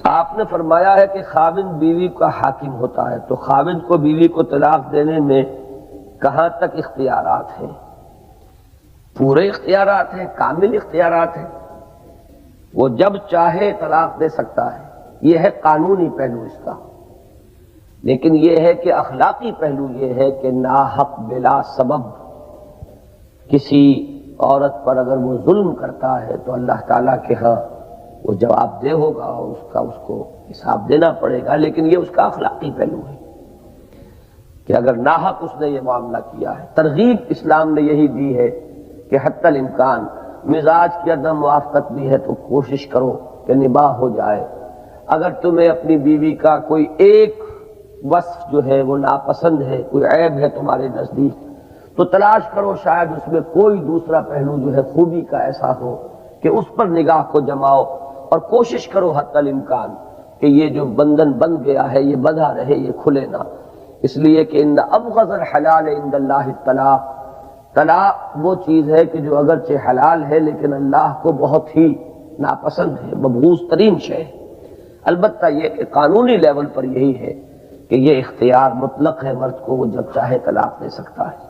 آپ نے فرمایا ہے کہ خاوند بیوی کا حاکم ہوتا ہے، تو خاوند کو بیوی کو طلاق دینے میں کہاں تک اختیارات ہیں؟ پورے اختیارات ہیں، کامل اختیارات ہیں، وہ جب چاہے طلاق دے سکتا ہے، یہ ہے قانونی پہلو اس کا۔ لیکن یہ ہے کہ اخلاقی پہلو یہ ہے کہ ناحق بلا سبب کسی عورت پر اگر وہ ظلم کرتا ہے تو اللہ تعالیٰ کے ہاں وہ جواب دہ ہوگا، اور اس کو حساب دینا پڑے گا۔ لیکن یہ اس کا اخلاقی پہلو ہے کہ اگر ناحق اس نے یہ معاملہ کیا ہے۔ ترغیب اسلام نے یہی دی ہے کہ حتی الامکان مزاج کی عدم موافقت بھی ہے تو کوشش کرو کہ نباہ ہو جائے۔ اگر تمہیں اپنی بیوی کا کوئی ایک وصف جو ہے وہ ناپسند ہے، کوئی عیب ہے تمہارے نزدیک، تو تلاش کرو شاید اس میں کوئی دوسرا پہلو جو ہے خوبی کا ایسا ہو کہ اس پر نگاہ کو جماؤ، اور کوشش کرو حتی الامکان کہ یہ جو بندھن بندھ گیا ہے یہ بندھا رہے، یہ کھلے نہ۔ اس لیے کہ ان ابغض الحلال عند اللہ الطلاق، طلاق وہ چیز ہے کہ جو اگرچہ حلال ہے لیکن اللہ کو بہت ہی ناپسند ہے، مبغوض ترین شے ہے۔ البتہ یہ کہ قانونی لیول پر یہی ہے کہ یہ اختیار مطلق ہے، مرد کو وہ جب چاہے طلاق دے سکتا ہے۔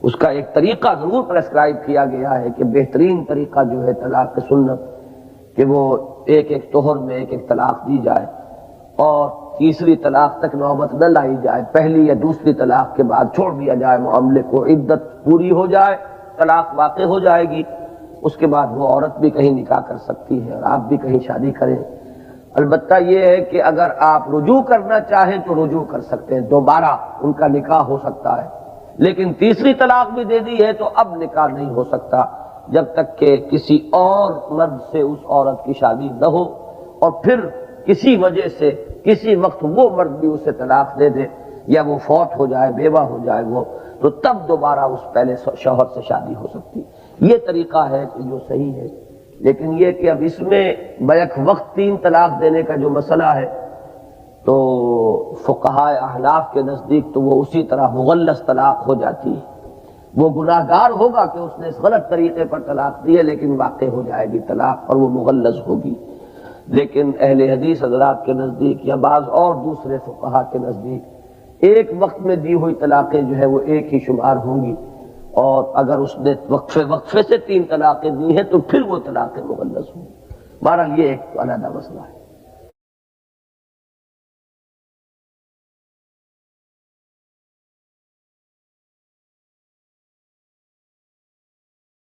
اس کا ایک طریقہ ضرور پرسکرائب کیا گیا ہے کہ بہترین طریقہ جو ہے طلاق سنت کہ وہ ایک ایک طہر میں ایک ایک طلاق دی جائے، اور تیسری طلاق تک نوبت نہ لائی جائے، پہلی یا دوسری طلاق کے بعد چھوڑ دیا جائے معاملے کو، عدت پوری ہو جائے، طلاق واقع ہو جائے گی، اس کے بعد وہ عورت بھی کہیں نکاح کر سکتی ہے اور آپ بھی کہیں شادی کریں۔ البتہ یہ ہے کہ اگر آپ رجوع کرنا چاہیں تو رجوع کر سکتے ہیں، دوبارہ ان کا نکاح ہو سکتا ہے، لیکن تیسری طلاق بھی دے دی ہے تو اب نکاح نہیں ہو سکتا جب تک کہ کسی اور مرد سے اس عورت کی شادی نہ ہو، اور پھر کسی وجہ سے کسی وقت وہ مرد بھی اسے طلاق دے دے یا وہ فوت ہو جائے، بیوہ ہو جائے وہ، تو تب دوبارہ اس پہلے شوہر سے شادی ہو سکتی۔ یہ طریقہ ہے کہ جو صحیح ہے۔ لیکن یہ کہ اب اس میں بیک وقت 3 طلاق دینے کا جو مسئلہ ہے تو فقہائے احناف کے نزدیک تو وہ اسی طرح مغلظ طلاق ہو جاتی ہے۔ وہ گناہ گار ہوگا کہ اس نے اس غلط طریقے پر طلاق دی ہے، لیکن واقع ہو جائے گی طلاق اور وہ مغلظ ہوگی۔ لیکن اہل حدیث حضرات کے نزدیک یا بعض اور دوسرے فقہا کے نزدیک ایک وقت میں دی ہوئی طلاقیں جو ہے وہ ایک ہی شمار ہوں گی، اور اگر اس نے وقفے سے 3 طلاقیں دی ہیں تو پھر وہ طلاقیں مغلظ ہوں گی۔ بہرحال یہ ایک علیحدہ مسئلہ ہے۔